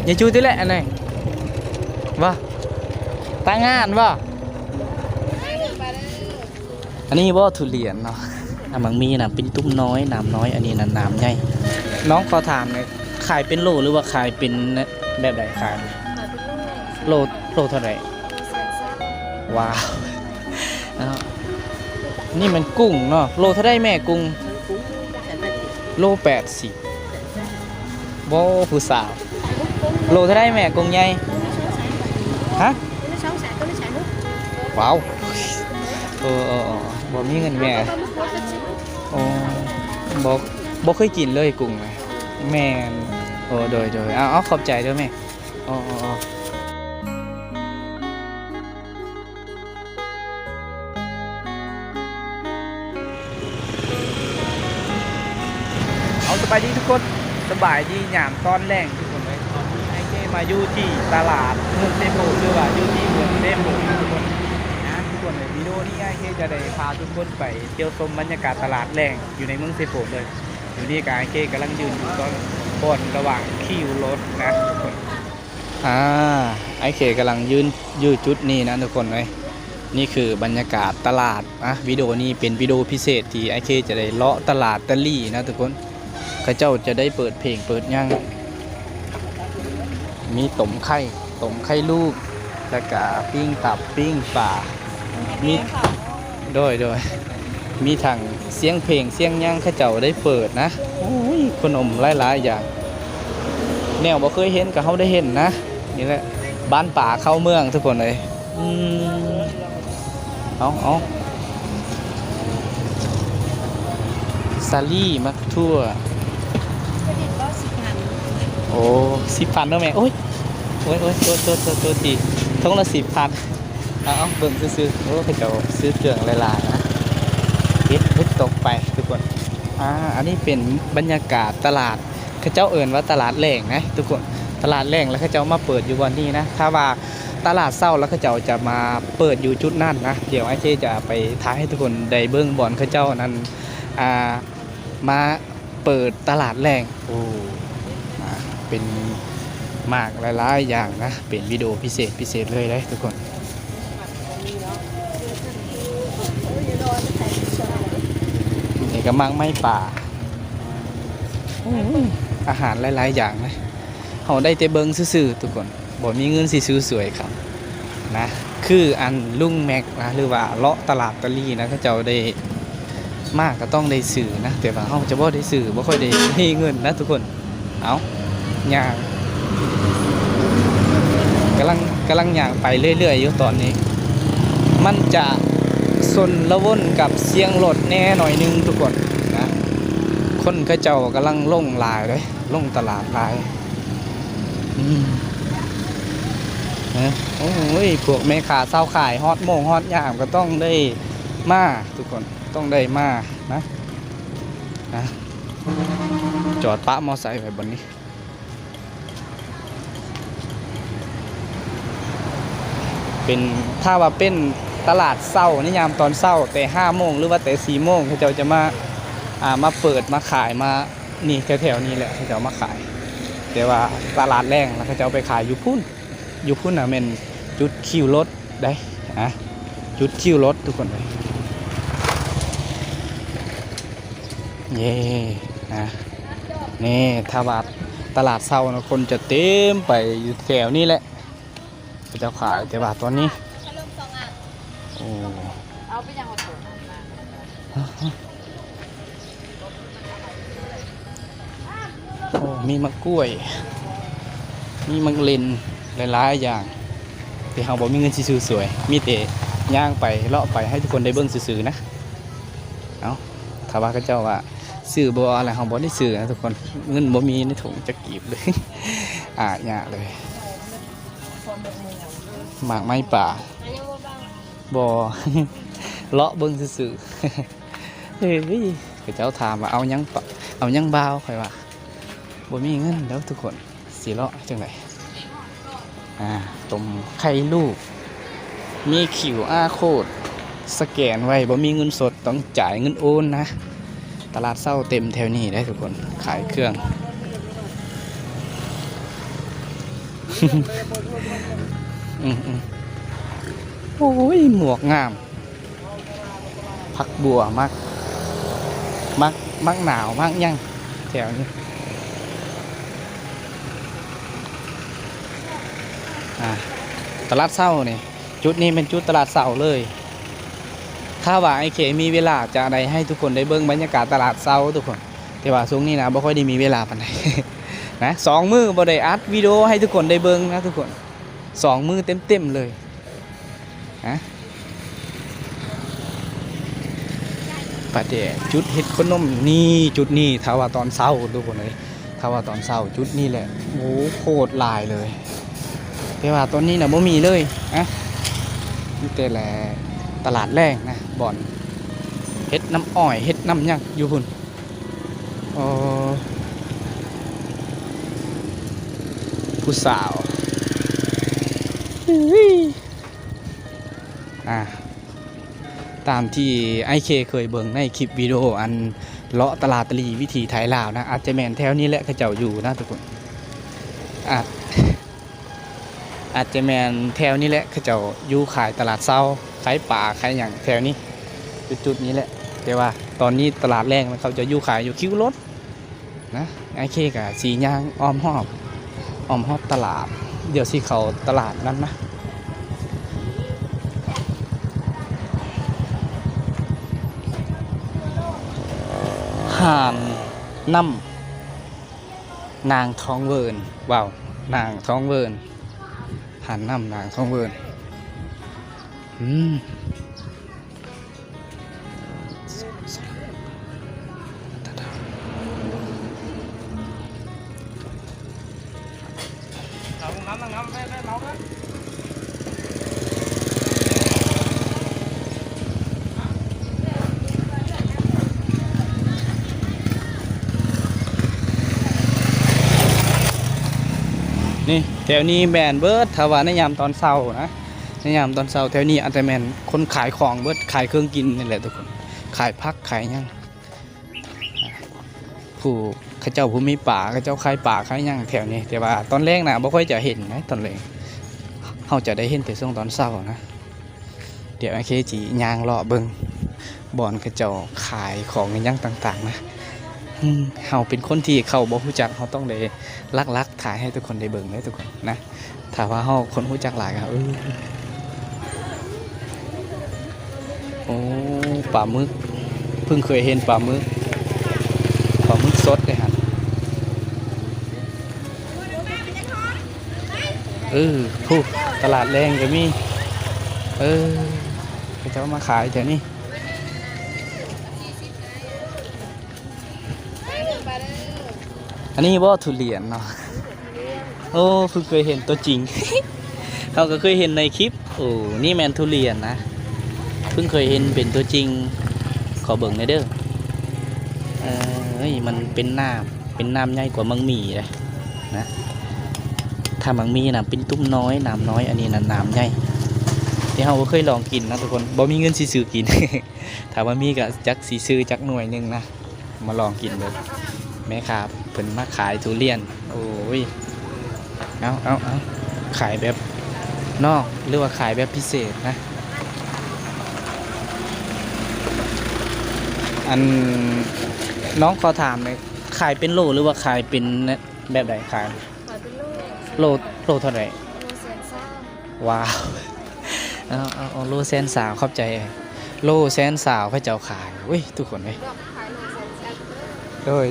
อย่าจูที่แหละอันไหนว่าตางานว่าอันนี้ว่าทุเรียนเนาะมันมีนะเป็นตุ้มน้อยน้ำน้อยอันนี้นะน้ำใหญ่น้องขอถามเลยขายเป็นโลหรือว่าขายเป็นแบบไหนขายโลเท่าไหร่ว้าวนี่มันกุ้งเนาะโลเท่าไรแม่กุ้งโล80โว้ผู้สาวโลเท่าไรแม่กุ้งใหญ่ฮะว้าวบ่มีเงินแม่บ่เคยกินเลยกุ้งแม่โดยเอาขอบใจด้วยแม่สบายดีทุกคนสบายดียามตอนแรงทุกคนเลยตอนนี้ไอ้เจ้มาอยู่ที่ตลาดเมืองเซโปหรือว่าอยู่ที่เมืองเซโปทุกคนนะทุกคนเลยวิดีโอนี้ไอ้เจ้จะได้พาทุกคนไปเที่ยวชมบรรยากาศตลาดแรงอยู่ในเมืองเซโปเลยอยู่นี่ไอ้เจ้กำลังยืนอยู่ตอนบนระหว่างคิวรถนะทุกคนไอ้เจ้กำลังยืนอยู่จุดนี้นะทุกคนเลยนี่คือบรรยากาศตลาดนะวิดีโอนี้เป็นวิดีโอพิเศษที่ไอ้เจ้จะได้เลาะตลาดตะลี่นะทุกคนข้าเจ้าจะได้เปิดเพลงเปิดย่างมีต้มไข่ลูกแล้วก็ปิ้งตับปิ้งปลามีโดยมีถังเสียงเพลงเสียงย่างข้าเจ้าได้เปิดนะโอ้ยขนมหลายๆอย่างแนวบ่เคยเห็นกับเขาได้เห็นนะนี่แหละบ้านป่าเข้าเมืองทุกคนเลยเอาซาลี่มักทั่วโอ้10,000เนาะแม่โอ้ยตัวทีท้องละ10,000เอาเบิ่งซื้อโอ้เขาจะซื้อเครื่องหลายๆนะเฮ็ดตกไปทุกคนอันนี้เป็นบรรยากาศตลาดเขาเจ้าเอิ้นว่าตลาดแหล่งนะทุกคนตลาดแหล่งแล้วเขาเจ้ามาเปิดอยู่วันนี้นะถ้าว่าตลาดเศร้าแล้วเขาเจ้าจะมาเปิดอยู่จุดนั่นนะเดี๋ยวไอ้เจ๊จะไปท้ายให้ทุกคนได้เบิ่งบ่อนเขาเจ้านั้นมาเปิดตลาดแหล่งโอ้เป็นมากหลายๆอย่างนะเป็นวิดีโอพิเศษเลยทุกคนนี่ก็มังไม่ป่าอาหารหลายๆอย่างนะเขาได้แต่เบิ้งซื่อๆทุกคนบ่มีเงินสิซื้อสวยครับนะคืออันลุงแม็กนะหรือว่าเลาะตลาดตะลี่นะเขาเจ้าได้มากก็ต้องได้สื่อนะแต่ว่าเขาจะบ่ได้สื่อบ่ค่อยได้มีเงินนะทุกคนเอาย่างกำลังย่างไปเรื่อยๆอยู่ตอนนี้มันจะสนละวนกับเสียงรถแน่หน่อยนึงทุกคนนะคนเขาเจ้ากำลังลงลายเลยลงตลาดลายโอ้ยพวกแม่ค้าเศร้าขายฮอตโมงฮอตยามก็ต้องได้มาทุกคนต้องได้มานะจอดปะมอไซค์ไว้บนนี้เป็นถ้าว่าเป็นตลาดเช้านิยามตอนเช้าแต่5 โมงหรือว่าแต่4 โมงเขาจะมาเปิดมาขายมานี่แถวๆนี้แหละเขาจะมาขายแต่ว่าตลาดแรงแล้วเขาจะเอาไปขายอยู่พุ่นนะเป็นจุดคิวรถได้จุดคิวรถทุกคนเลยเย่นี่ถ้าว่าตลาดเช้านะคนจะเต็มไปอยู่แถวนี้แหละจะขายแต่ว่าตอนนี้โอ้มีมะกล้วยมีมังเลนหลายๆอย่างแต่เราบอกมีเงินซื้อสวยมีแต่ย่างไปเลาะไปให้ทุกคนได้เบิ่งซื้อๆนะเอาถ้าว่าเขาเจ้าว่าซื้อบ่อะไรเราบอกได้ซื้อนะทุกคนเงินบ่มีในถุงจะกีบเลยเนี่ยเลยหมากไม้ป่าบ่เลาะเบิ่งซื่อๆเฮ้ยเขาเจ้าถามว่าเอายังบ่าวใครว่าบ่มีเงินแล้วทุกคนสิเลาะจังไดต้มไข่ลูกมี QR Code สแกนไว้บ่มีเงินสดต้องจ่ายเงินโอนนะตลาดเช้าเต็มแถวนี้ได้ทุกคนขายเครื่อง อืมโอ้ยหมวกงามพักบัวมักหนาวมักยังแถวนี้ตลาดเช้านี่จุดนี้เป็นจุดตลาดเช้าเลยถ้าว่าไอเคมีเวลาจะได้ให้ทุกคนได้เบิ่งบรรยากาศตลาดเช้าทุกคนแต่ว่าช่วงนี้นะบ่ค่อยได้มีเวลาปานใด นะ2 มื้อบ่ได้อัดวิดีโอให้ทุกคนได้เบิ่งนะทุกคน2 มื้อเต็มเลยนะประเดี๋ยวจุดเฮ็ดขนมนี่จุดนี้ถ้าว่าตอนเช้าทุกคนเลยถ้าว่าตอนเช้าจุดนี้แหละโอ้โคตรหลายเลยแต่ว่าตอนนี้น่ะบ่มีเลยนะมีแต่แหละตลาดแรงนะบ่อนเฮ็ดน้ำอ้อยเฮ็ดน้ำหยังอยู่พุ่นผู้สาวตามที่ไอเคเคยเบิ่งในคลิปวิดีโออันเลาะตลาดตลีวิถีไทยลาวนะอาจจะแมนแถวนี้แหละเขาเจ้าอยู่นะทุกคนอาจจะแมนแถวนี้แหละเขาเจ้าอยู่ขายตลาดเช้าขายป่าขายอย่างแถวนี้จุดนี้แหละแต่ว่าตอนนี้ตลาดแรงเขาจะอยู่ขายอยู่คิ้วรถนะไอเคกับสีย่างอ้อมหอบตลาดเดี๋ยวสิเขาตลาดนั้นนะห่านน้ำนางท้องเวิร์นว้าวนางท้องเวิร์นห่านน้ำนางท้องเวิร์นนี่แถวนี้แมนเบิร์ดถ้าว่าในยามตอนเช้านะในยามตอนเช้าแถวนี้อาจจะแมนคนขายของเบิร์ดขายเครื่องกินนี่แหละทุกคนขายผักขายหยังผู้ข้าเจ้าผู้มีป่าข้าเจ้าขายป่าขายหยังแถวนี้แต่ว่าตอนแรกนะบ่ค่อยจะเห็นนะตอนแรกเขาจะได้เห็นแต่ช่วงตอนเช้านะเดี๋ยวไอเคจีย่างเลาะเบิ่งบ่อนข้าเจ้าขายของหยังต่างๆนะเขาเป็นคนที่เขาบ่รู้จักเขาต้องได้ลักถ่ายให้ทุกคนได้เบิ่งเลยทุกคนนะถ้าว่าเขาคนรู้จักหลายครับโอ้ปลาหมึกเพิ่งเคยเห็นปลาหมึกสดเลยฮะผู้ตลาดแรงก็มีเขาจะมาขายแถวนี้อันนี้ว่าทุเรียนเนาะโอ้เพิ่งเคยเห็นตัวจริง เขาก็เคยเห็นในคลิปโอ้นี่แมนทุเรียนนะเพิ่งเคยเห็นเป็นตัวจริงขอเบิ่งหน่อยเด้อมันเป็นน้ำใหญ่กว่ามังมีเลยนะถ้ามังมีน่ะเป็นตุ้มน้อยน้ำน้อยอันนี้น่ะน้ำใหญ่ที่เราเคยลองกินนะทุกคนบ่มีเงินซื้อกิน ถ้าว่ามีก็จักซื้อจักหน่วยนึงนะมาลองกินเลยแม่ค้าเพิ่นมาขายทุเรียนโอ้ยเอาขายแบบนอกหรือว่าขายแบบพิเศษนะอันน้องขอถามเลยขายเป็นโลหรือว่าขายเป็นแบบไหนขายเป็นโลเท่าไหร่ว้าวเอาโลแสนสาวเข้าใจโลแสนสาวเขาเจ้าขายเว้ยทุกคนเลยโดย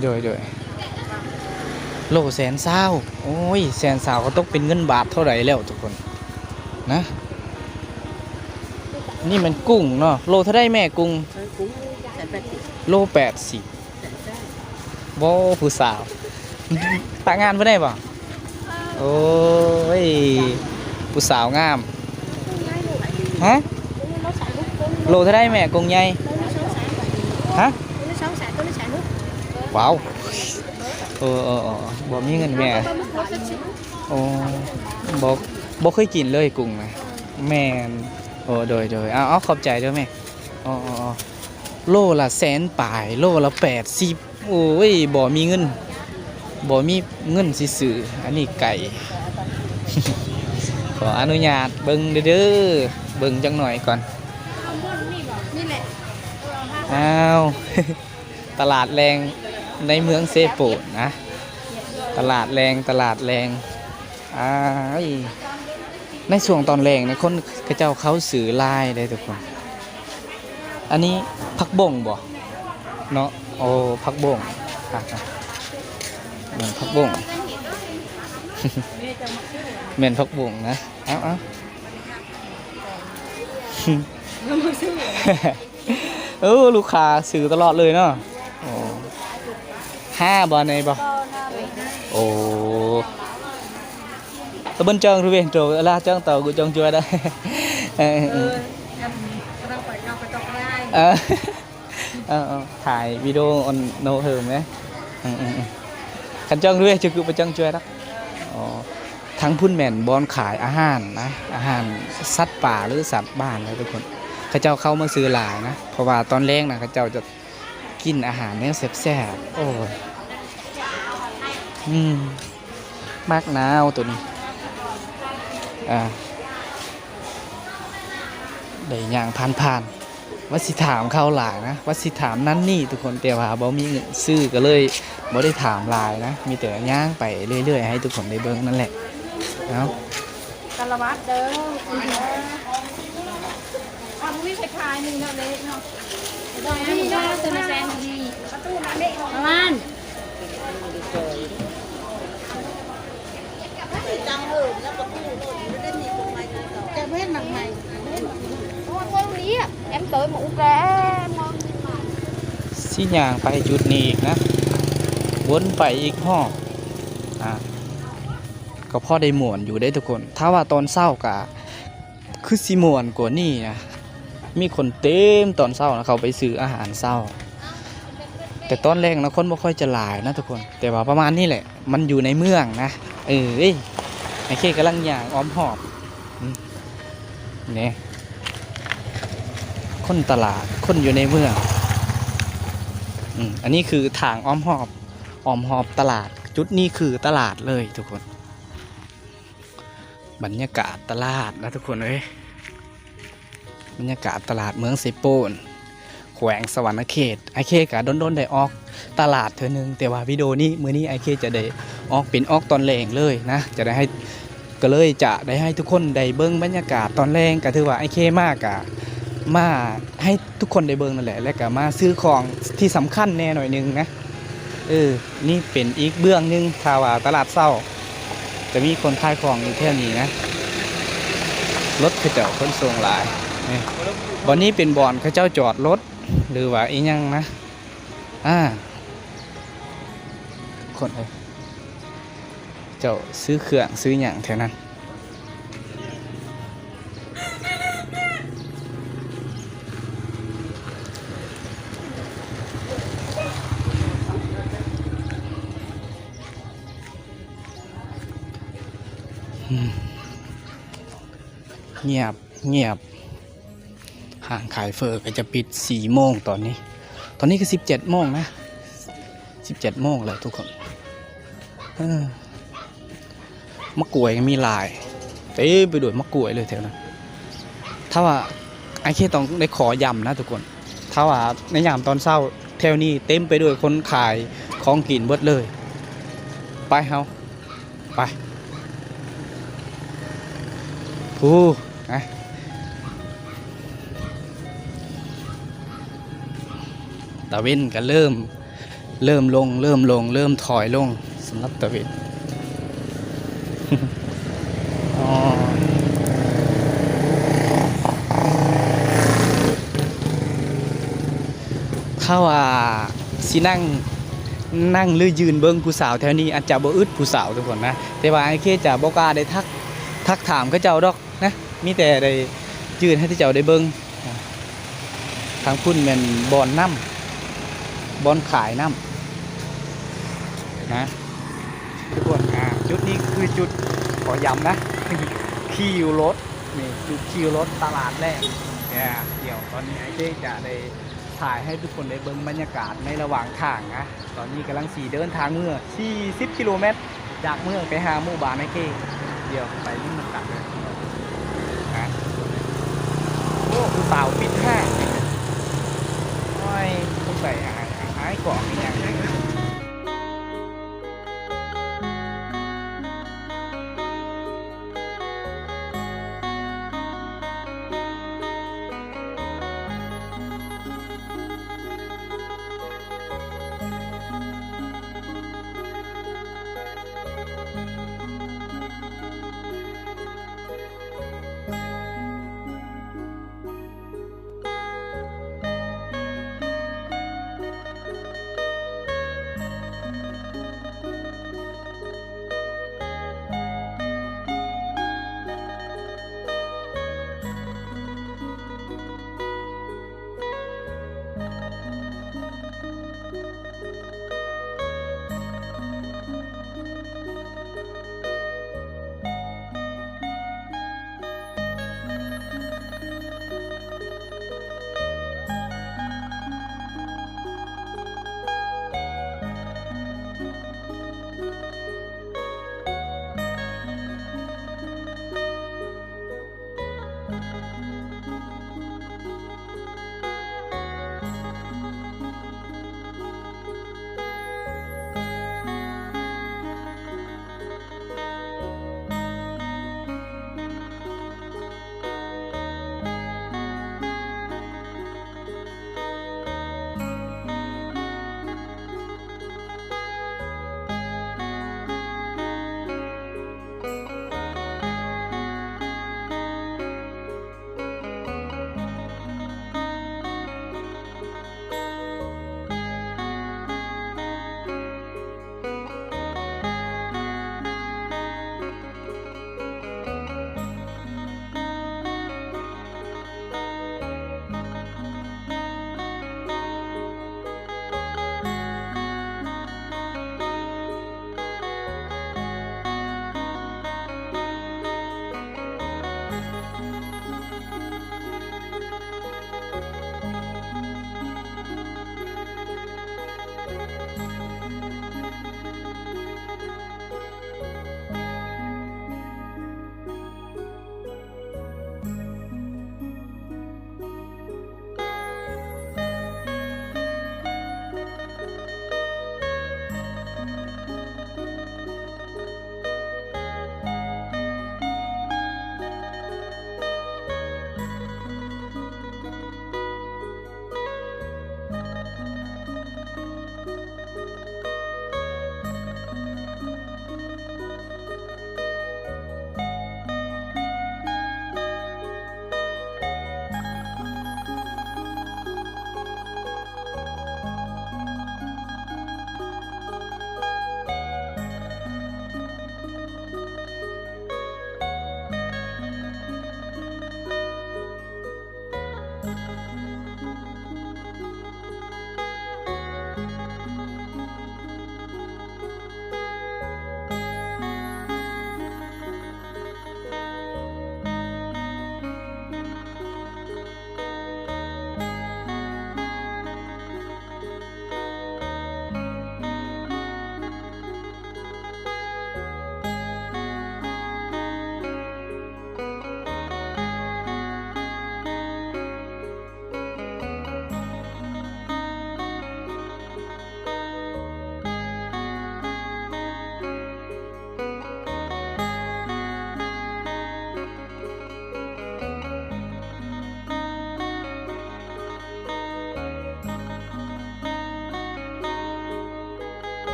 โลแสนสาวโอ้ยแสนสาวก็ต้องเป็นเงินบาทเท่าไหร่แล้วทุกคนนะนี่มันกุ้งเนาะโลเท่าไรแม่กุ้งโล80โว้ผู้สาวตางานไม่ได้ป่ะโอ้ยผู้สาวงามฮะโลเท่าไรแม่กุ้งใหญ่ฮะว้าวบ่มีเงินแม่โอ้บ่เคยกินเลยกุ้งนะแม่โดยเอาขอบใจด้วยแม่โลละแสนปลายโลละ80โอ้ยบ่มีเงินสิซื้ออันนี้ไก่ ขออนุญาตเบิ่งเด้อเบิ่งจังหน่อยก่อนนี่แหละอ้าว ตลาดแรงในเมืองเซโปะนะตลาดแรงอ้ายในช่วงตอนแรงเนี่ยคนกระเจ้าเขาสื่อลายเลยทุกคนอันนี้ผักบ่งบ่เนาะโอ้ผักบ่งเหมือนผักบ่ง เหมือนผักบ่งนะเอาลูกค้าซื้อตลอดเลยเนาะโอ้5 บอลในบ่โอ้ตะเบิ้ลจังรู้เว้ยโจลาจังเต่ากูจังช่วยได้ถ่ายวิดีโอon no เหิมไหมขันจังรู้เว้ยจะกูไปจังช่วยได้ทั้งพุ่นแม่นบอลขายอาหารนะอาหารสัตว์ป่าหรือสัตว์บ้านนะทุกคนเขาเจ้าเข้ามาซื้อหลายนะเพราะว่าตอนแรกนะเขาเจ้าจะกินอาหารเนี่ยแซ่บๆโอ้มากนาวตัวนี้ได้ย่างผ่านว่าสิถามเข้าหลายนะว่าสิถามนั่นนี่ทุกคนแต่ว่าบ่มีเงินซื้อก็เลยบ่ได้ถามหลายนะมีแต่ย่างไปเรื่อยๆให้ทุกคนได้เบิ่งนั่นแหละเอากะละวัดเด้อเอาวิ่งไปขายนึงเนาะเล็กเนาะนี่นะตัวแซงดีประตูนั่นเด็กประมาณจังเหินแล้วประตูไม่ได้มีคนใหม่จะเว้นหนักใหม่con lý em tới một cái món สิย่างไปจุดนี้อีกนะวนไปอีกห้อก็พอได้หมวนอยู่ได้ทุกคนถ้าว่าตอนเศร้ากะคือสิมวนกว่านี่นะมีคนเต็มตอนเศร้านะเขาไปซื้ออาหารเศร้าแต่ตอนแรกนะคนไม่ค่อยจะหลายนะทุกคนแต่ว่าประมาณนี้แหละมันอยู่ในเมืองนะไอ้เคกำลังย่างอ้อมหอบเนี่ยคนตลาดคนอยู่ในเมืองอันนี้คือทางอ้อมหอบตลาดจุดนี้คือตลาดเลยทุกคนบรรยากาศตลาดนะทุกคนบรรยากาศตลาดเมืองเซโปนแขวงสวรรณเขตไอเคกะโดนได้ออกตลาดเธอหนึ่งแต่ว่าวิดีโอนี้มื้อนี้ไอเคจะได้ออกเป็นออกตอนแรงเลยนะจะได้ให้ก็เลยจะได้ให้ทุกคนได้เบิ้งบรรยากาศตอนแรงก็ถือว่าไอเคมากอะมาให้ทุกคนได้เบิ่งนั่นแหละแล้วก็มาซื้อของที่สำคัญแน่หน่อยนึงนะนี่เป็นอีกเบื้องนึงถ้าว่าตลาดเศร้าจะมีคนขายของอยู่แถวนี้นะรถเขาเจ้าคนส่งหลายบ่อนนี้เป็นบ่อนเขาเจ้าจอดรถหรือว่าอีหยังนะคนเจ้าซื้อเครื่องซื้อหยังแถวนั้นเงียบห้างขายเฟอร์ก็จะปิด4 โมงตอนนี้ก็17 โมงนะ17 โมงแล้วทุกคนมะกรวยมีลายเต้ไปด้วยมะกรวยเลยแถวนั้นถ้าว่าไอ้แค่ต้องได้ขอยำนะทุกคนถ้าว่าในยามตอนเช้าแถวนี้เต็มไปด้วยคนขายของกินเบิดเลยไปเฮาไปตะเวนก็เริ่มลงเริ่มถอยลงสำหรับตะเวนถ้าว่าสินั่งหรือยืนเบิ้งผู้สาวแถวนี้อาจจะบ่อึดผู้สาวทุกคนนะแต่ว่าไอ้เคจะบ่กล้าได้ทักถามเขาเจ้าดอกนะมีแต่ได้ยืนให้ที่เจ้าได้เบิ้งทางพุ่นแม่นบอนน้ำบอนขายน้ำนะทุกคนจุดนี้คือจุดขอย้ำนะคิวรถนี่จุดคิวรถตลาดแรกเดี๋ยวตอนนี้ไอ้เคจะได้ถ่ายให้ทุกคนได้เบิ่งบรรยากาศในระหว่างทางนะตอนนี้กำลังเดินทางเมื่อ40 กิโลเมตรจากเมืองไปหาหมู่บ้านไอเคเดี๋ยว ดียวไปนี่มันตัดเลยฮะโอ้คือเปล่าปิดห้างโอ้ยต้องใส่อาหารกล่องนี่อย่างนี้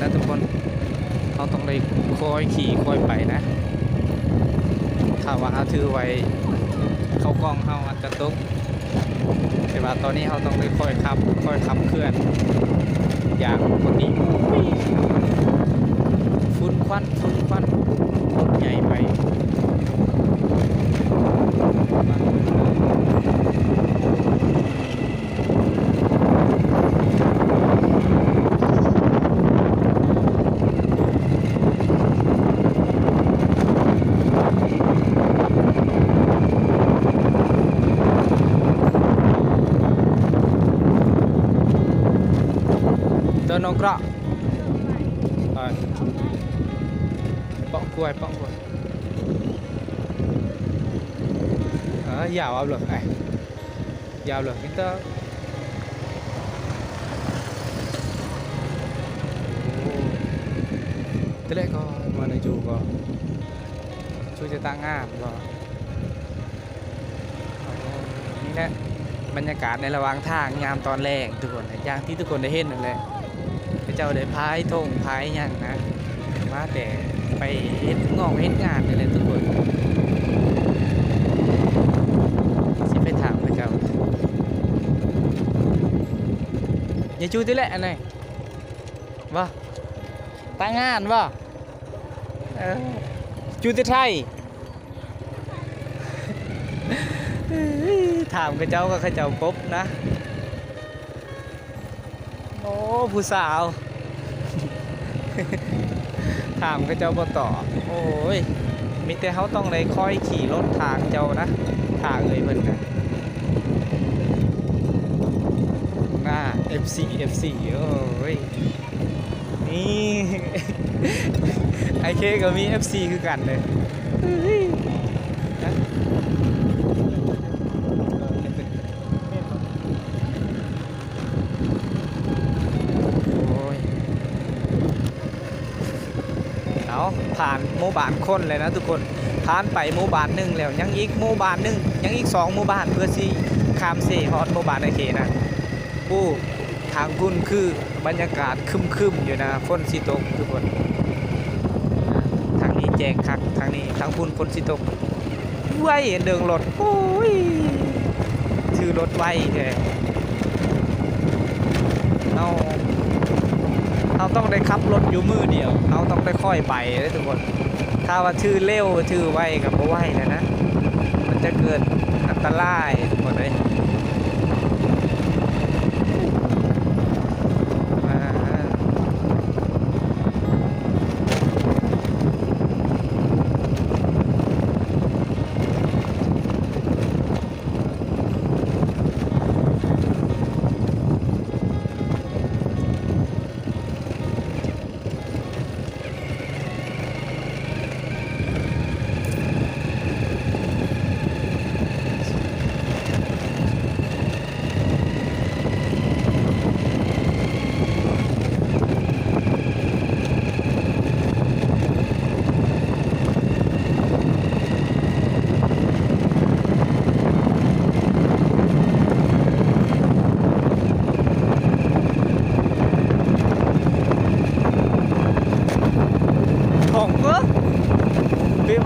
นะทุกคนเราต้องได้คอยขี่คอยไปนะถ้าว่าเอาถือไว้เข้ากล้องเฮาอาจจะตกแต่ว่าตอนนี้เราต้องได้คอยขับเคลื่อนอย่างคนนี้ฝุ่นควันใหญ่ไปนกเกราะป้องกล้วยยาวเอาเลยไอ้ยาวเลยนี่ก็ตะเล็กก็มาในจูก็ช่วยจะตั้งงานก็นี่แหละบรรยากาศในระหว่างทางยามตอนแรกทุกคนอย่างที่ทุกคนได้เห็นนั่นแหละเจ้าได้พายทงพายหยังนะมาแต่ไปเฮ็ดงอกเฮ็ดงานนี่แหละทุกคนสิไปถามพระเจ้าอย่าจูติแหละอันไหนบ่ตั้งงานบ่จูติไทยถามพระเจ้าก็เขาเจ้าพบนะโอ้ผู้สาวถามก็เจ้าบ่ตอบโอ้ยมีแต่เขาต้องได้ค่อยขี่รถทางเจ้านะทางเอ่ยเพิ่นนะหน้า FC โอ้ยนี่ไอเคก็มี FC คือกันเลยนะผ่านหมู่บ้านคนเลยนะทุกคนผ่านไปหมู่บ้านนึงแล้วยังอีกหมู่บ้านนึงยังอีก2หมู่บ้านเพื่อสิข้ามเสฮอดหมู่บ้านไอเคนะผู้ทางคุณคือบรรยากาศครึมๆอยู่นะฝนสิตกทุกคนทางนี้แจ้งคักทางนี้ทางคุณฝนสิตกไว้เดินรถโอ้ยถือรถไว้แท้เราต้องได้ขับรถอยู่มือเดียวเราต้องได้ค่อยไปเลยทุกคนถ้าว่าชื่อเร็วชื่อไวกับบ่ไวนะมันจะเกิดอันตรายทุกคนเลย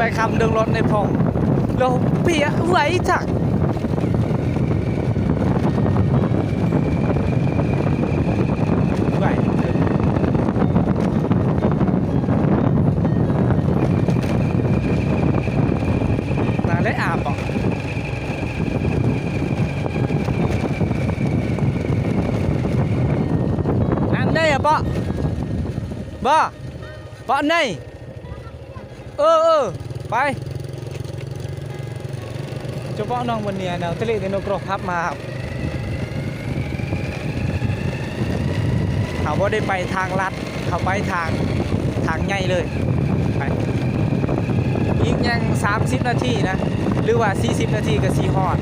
ไปคำเดินรถในพงเราเปียไว้จักไว้มาได้อาบป่ะนั่นได้อะป่ะป่ะไหนไปเฉพาะน้องวันนี้นะทะเลเดนกรอบพับมาครับเขาบ่ได้ไปทางลัดเขาไปทางใหญ่เลยไปอีกยัง30นาทีนะหรือว่า40นาทีก็สิฮอด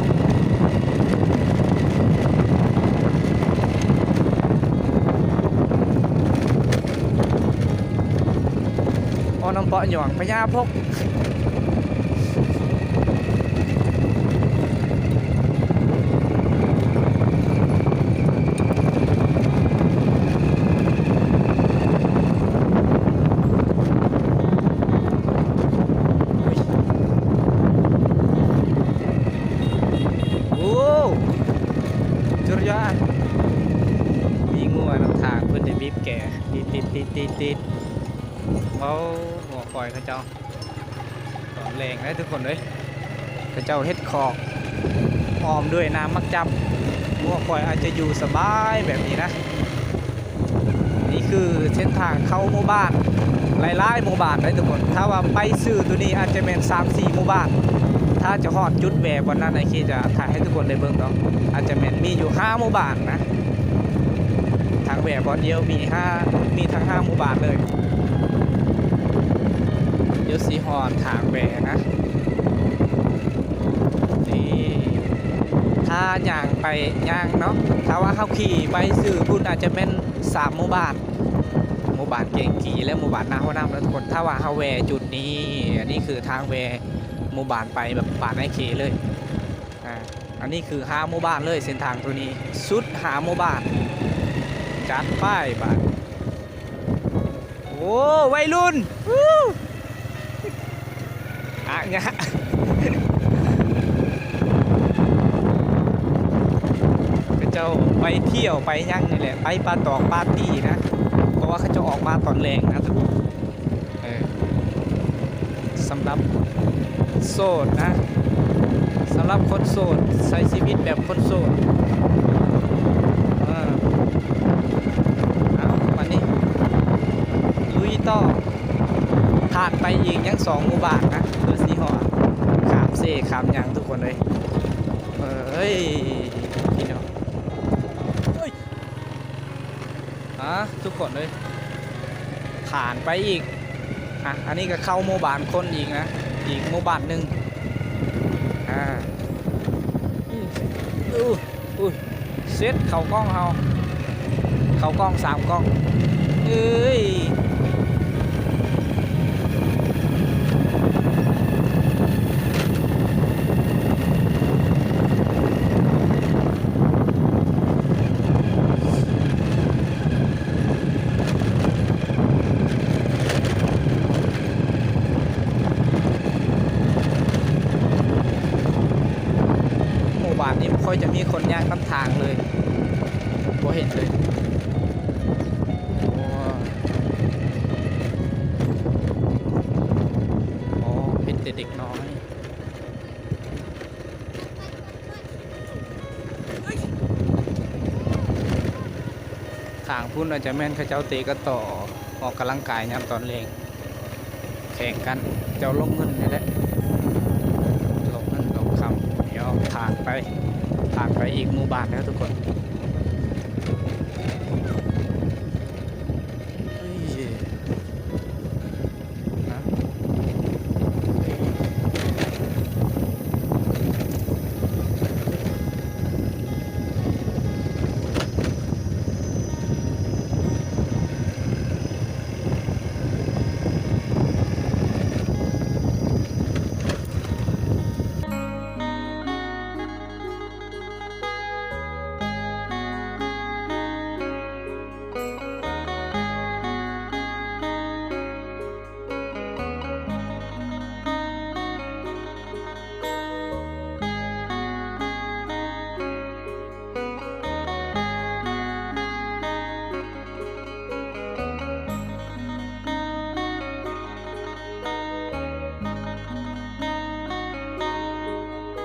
น้ำเปาะหย่องพญาพก ติดเว้าหัวคอยเขาเจ้าตอนแรงได้ทุกคนเลยเขาเจ้าเฮ็ดคอกอ้อมด้วยน้ำมักจับหัวคอยอาจจะอยู่สบายแบบนี้นะนี่คือเส้นทางเข้าหมู่บ้านหลายๆหมู่บ้านได้ทุกคนถ้าว่าไปซื้อตัวนี้อาจจะเป็น3-4หมู่บ้านถ้าจะฮอดจุดแหวกวันนั้นไอ้คีจะถ่ายให้ทุกคนได้เบิ่งเนาะอาจจะมีอยู่5หมู่บ้านนะทางแหวกบอลเดียวมีทั้ง5หมู่บ้านเลยเดี๋ยวสีฮอดทางแหวกนะนี่ถ้าย่างไปย่างเนาะถ้าว่าเขาขี่ไปซื้อพุ่นอาจจะเป็น3หมู่บ้านเก่งกี่และหมู่บ้านนาหัวน้ำแล้วทุกคนถ้าว่าเฮาแวจุดนี้อันนี้คือทางแวหมู่บ้านไปแบบบ้านไอเคเลยอันนี้คือหาหมู่บ้านเลยเส้นทางตัวนี้สุดหาหมู่บ้านจัดป้ายบ้านโอ้วัยรุ่นอ่ะงะเจ้าไปเที่ยวไปยั่งนี่แหละไปปาตอกปาร์ตี้นะเพราะว่าเขาจะออกมาตอนแรงนะทุกคนสำหรับโสดนะสำหรับคนโสดใช้ชีวิตแบบคนโสดเอาวันนี้ลุยต่อผ่านไปอีกยัง2หมู่บ้านนะเพื่อสีหอขามเซ่ขามยังทุกคนเลยพี่น้องทุกคนเลยผ่านไปอีกอันนี้ก็เข้าหมู่บ้านคนอีกนะอีกหมู่บ้านหนึ่งเซตเข่ากล้องเข่ากล้อง3กล้องบ้านนี้ไม่ค่อยจะมีคนย่างน้ำทางเลยบ่เห็นเลยเป็นแต่เด็กน้อยทางพุ่นอาจจะแม่นเขาเจ้าเตะก็ต่อออกกำลังกายยามตอนเล่งแข่งกันเจ้าลงเงินนี่แหละลงเงินลงคำเดี๋ยวผ่านไปอีกหมู่บ้านแล้วทุกคน